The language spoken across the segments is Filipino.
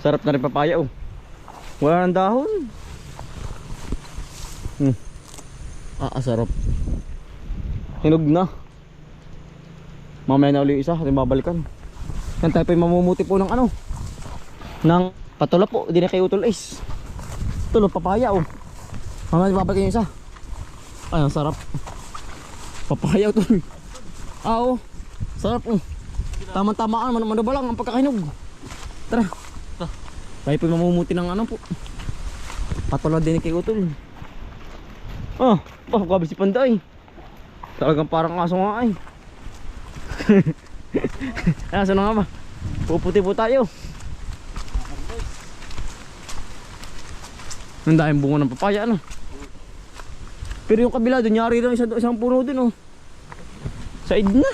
Sarap na rin papaya oh. Wala nang dahon. Sarap. Hinog na. Mamaya na ulit yung isa, ating babalikan. Yan tayo pa yung mamumuti po ng ano, ng patula po, hindi na kayo utol is. Tulog papaya oh. Mamaya babalikan yung isa. Ay, ang sarap. Papaya utol. Oh, sarap oh. Tama-tamaan, manaba lang ang pagkakahinog. Tara. Tayo po yung mamumuti ng ano po, patula din kayo utol. Grabe si Panday. Talagang parang aso nga ay. Aso na nga ba? Puputi po tayo. Ang daming bunga ng papaya ano. Pero yung kabila doon, nyari lang isang puno din oh. Said na.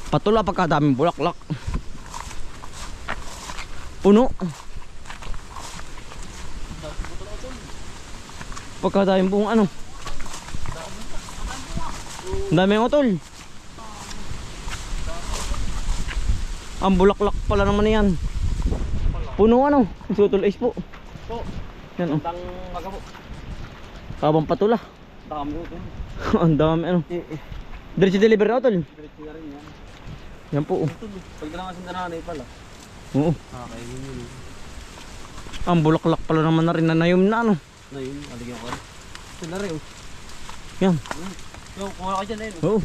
Patula pagkadaming bulaklak. Puno. Pagkadaming bunga ano. Ang daming utol. Ang bulaklak pala naman yan. Puno ano. Sutol ice po. Yan oh. Kabang patula. Dami utol. Ang dami ano. Diretso deliver na utol. Diretso na rin yan. Yan po oh. Pag nakangasin na nanay pala. Oo. Kakainin yun. Ang bulaklak pala naman na rin na nayom na ano. Na yun, aligyan ko rin. Sila rin oh. Yan. Yung kumala ka dyan eh. Oo.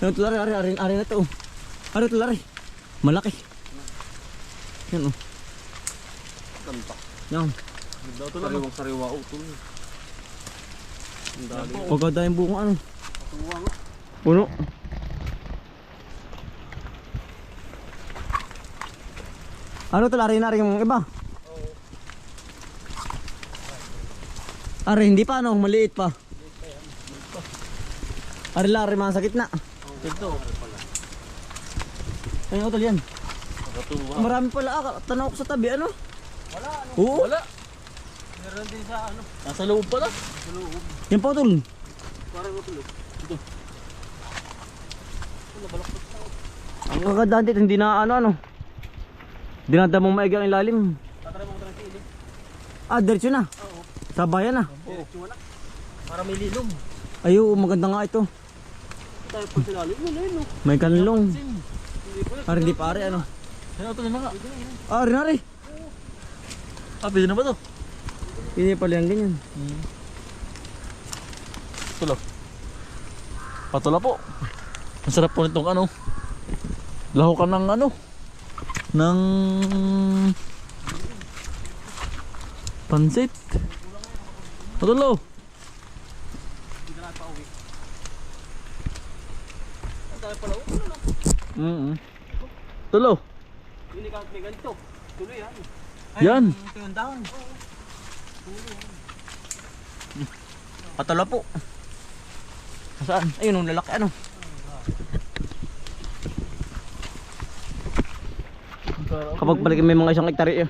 Yan tulari, ari na to. Ari tulari. Malaki. Yan oh. Ganda. Yan. Ganda ito lang. Sariwang sariwa utol. Ang dami. Pagkadayang bunga ano. Patuwa nga. Puno. Ano tulari na rin yung iba? Oo. Ari hindi pa ano, maliit pa. Ari lari mga sa gitna. Ito. Ayun utol yan. Patuwa. Marami pala tanaw ko sa tabi ano? Wala ano? Oo. Wala. Meron din sa ano? Nasa loob pala. Nasa loob. Yan po utol. Parang utol. Ito. Ito nabalaktot na. Ang kagandaan dito hindi na ano. Dinadamong maigang ilalim. Tatry mo ko ng sili. Diretso na. Oo. Sabayan na. Diretso na. Para may lilom. Ayo, maganda nga ito. Tayo po sila lilom. Lilom. May kanlong. Hindi po na. Ari hindi pa ari ano. Ano ito na nga? Ari na rin. Pwede na ba ito? Hindi pala yan ganyan. Tulo. Patula po. Ang sarap po nitong ano. Lahukan ng ano. Ng pansit. Patulo. Tulo. Hindi ka may ganito. Tuloy yan. Yan. Ito yung dahon. Patula po. Saan? Ayun ang lalaki ano. Kapag balik may mga 1 hektarya.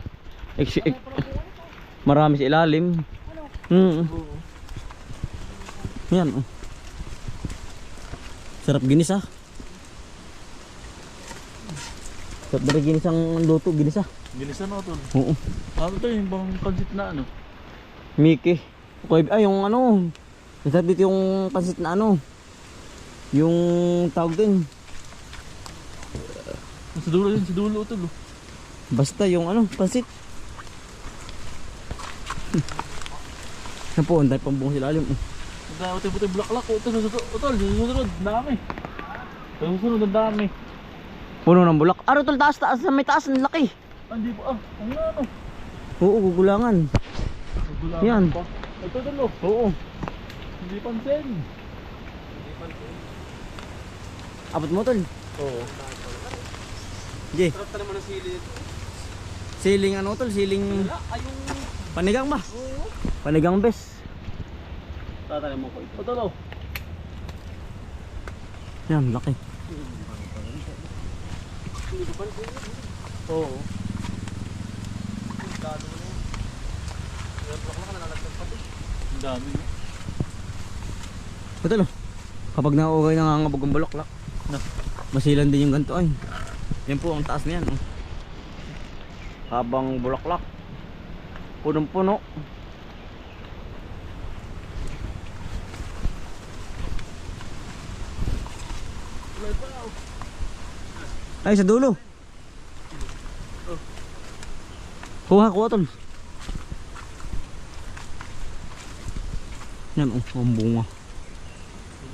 Marami sa ilalim. Yan oh. Sarap ginisa. Sarap na rin ginisang luto, ginisa. Ginisa na ito. Oo. Ano ito yung bang pansit na ano? Mickey. Okay, yung ano. Sarap dito yung pansit na ano. Yung tawag din. Sa dulo yun, sa dulo ito. Basta yung ano, pansit. Yan po, ang dahil pambunga sa ilalim. Uti-uti bulaklak. Susunod. Dami. Susunod ang dami. Puno ng bulak. Aro tol, taas, may taas, ang laki. Hindi po ang ano. Oo, gugulangan. Yan. Ito tulo. Oo. Hindi pansin. Abot mo tol. Oo. Jay. Sarap tayo mo ng sili ito. Siling ano tol, siling panigang ba? Oo. Panigang bes. Tatay mo ko ito. Tulo. Yan, laki. Oo. Dado mo na yun. Yung bulaklak na nalalagdag pati. Ang dami. Ito lo. Kapag naukay nangangabog ang bulaklak, masilan din yung ganito ay. Yan po ang taas niyan. Oh. Habang bulaklak. Punong-puno. Ay, sa dulo. Kuha, kuha tol. Yan, oh, ang bunga.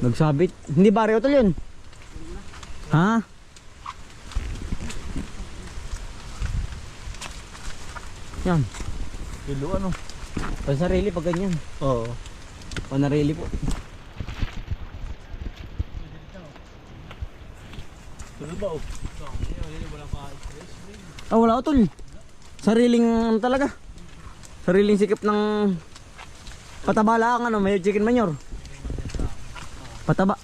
Nagsabit. Hindi baryo tol yun. Ha? Yan. Kilo ano? Pansarili pag ganyan. Oo. Panarili po. Kilo ba oh? Ah, wala tol. Sariling ano talaga. Sariling sikip ng pataba lang ano, may chicken manure. Pataba.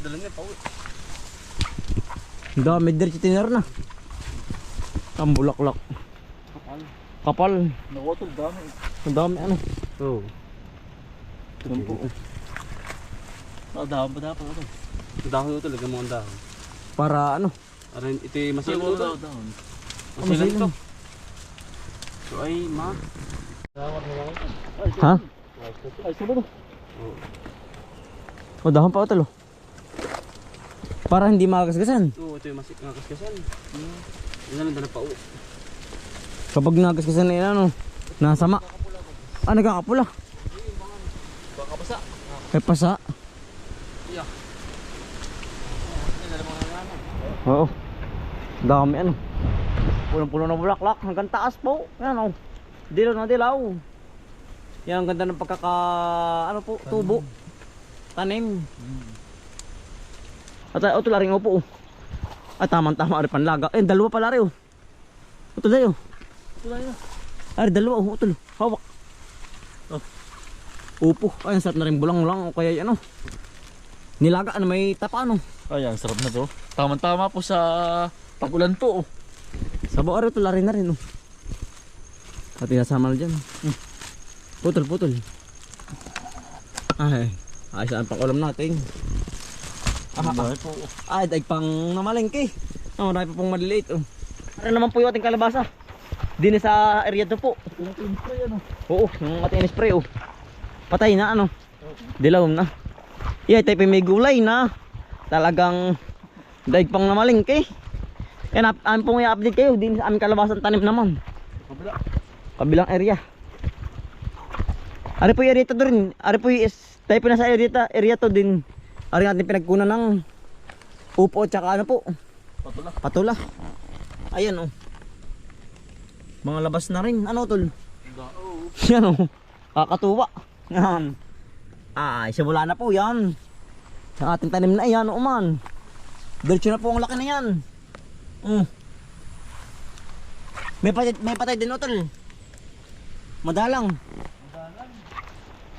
Dala niya pa oh. Dami diretso tiner na. Ang bulaklak. Kapal. Kapal. Nawatol dami. Ang dami ano. Oo. Yan po. Dahon pa dapat ito. Dahon ito talaga mga dahon. Para ano? Aray, ito yung masilo ito. Dahon. Masilo ito. So ay ma. Ha? Ay sabado. O dahon pa talo. Para hindi makagasgasan. Oo, ito yung kaskasan. Yan lang dala pa oh. Kapag nagasgasan na yan ano, nasama. Ah, nagkakapula. Baka basa. May pasa. Iya. Oo. Dami ano. Punong-puno ng bulaklak hanggang taas po. Yan oh. Dilaw na dilaw. Yan ang ganda ng pagkaka ano po, tubo. Tanim. At ito laring upo oh. At tamang-tama ari panlaga. Eh dalawa pala rin oh. Ito dayo. Ito na. Ari dalawa oh, ito. Hawak. Oh. Upo. Ay ang sarap na rin bulang-bulang o kaya ano. Nilaga ano may tapa ano. Ayan, sarap na to. Tama-tama po sa tag-ulan po oh. Sabaw ari ito laring na rin oh. At inasama na dyan. Putol. Ay. Ayos ang pang-ulam natin. Dahil po. Ay, daig pang namalengke. Oh, marami pa pong maliliit. Oh. Ano naman po yung ating kalabasa? Dini sa area to po. Oo, yung ating spray oh. Patay na ano. Dilaw na. Yeah, tayo may gulay na. Talagang daig pang namalengke. Yan, amin pong i-update kayo. Dini sa aming kalabasan tanim naman. Kabilang area. Ari po yung area to din. Ari po yung tayo po nasa area to din. Ari natin pinagkunan ng upo at saka ano po. Patula. Ayan oh. Mga labas na rin. Ano tol? Yan oh. Kakatuwa. Yan. Ay, simula na po yan. Sa ating tanim na yan oh man. Diretso na po ang laki na yan. May patay din oh tol. Madalang.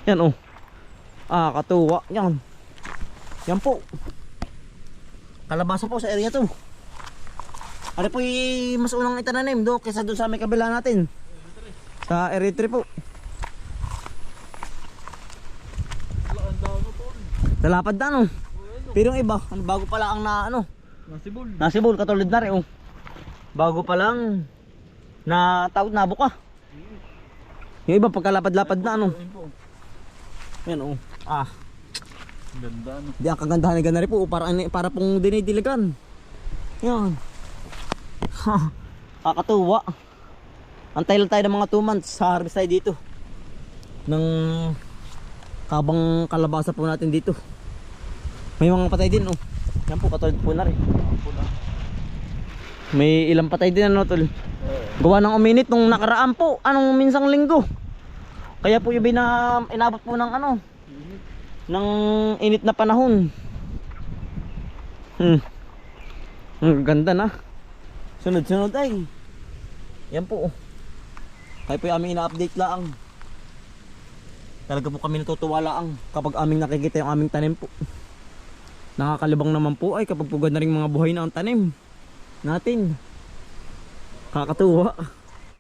Yan oh. Katuwa. Yan. Yan po. Kalabasa po sa area to. Ano po yung mas unang itananim do kaysa doon sa may kabila natin. Sa area 3 po. Lalapad na no. Pero yung iba, bago pa lang ang na ano. Nasibol katulad na rin oh. Bago pa lang na tawag na buka. Yung iba pagkalapad-lapad na ano. Yan oh. Ganda no. Di ang kagandahan ng ganari po para pong dinidiligan. Yan. Kakatuwa. Antay lang tayo ng mga 2 months sa harvest tayo dito. Ng kabang kalabasa po natin dito. May mga patay din oh. Yan po katulad po na rin. May ilang patay din ano tol. Gawa ng uminit nung nakaraan po. Anong minsang linggo. Kaya po yung inabot po ng ano. Ng init na panahon. Ang ganda na. Sunod-sunod ay. Yan po. Kaya po yung aming ina-update lang. Talaga po kami natutuwa lang kapag aming nakikita yung aming tanim po. Nakakalibang naman po ay kapag pugad na rin mga buhay na ang tanim natin. Kakatuwa.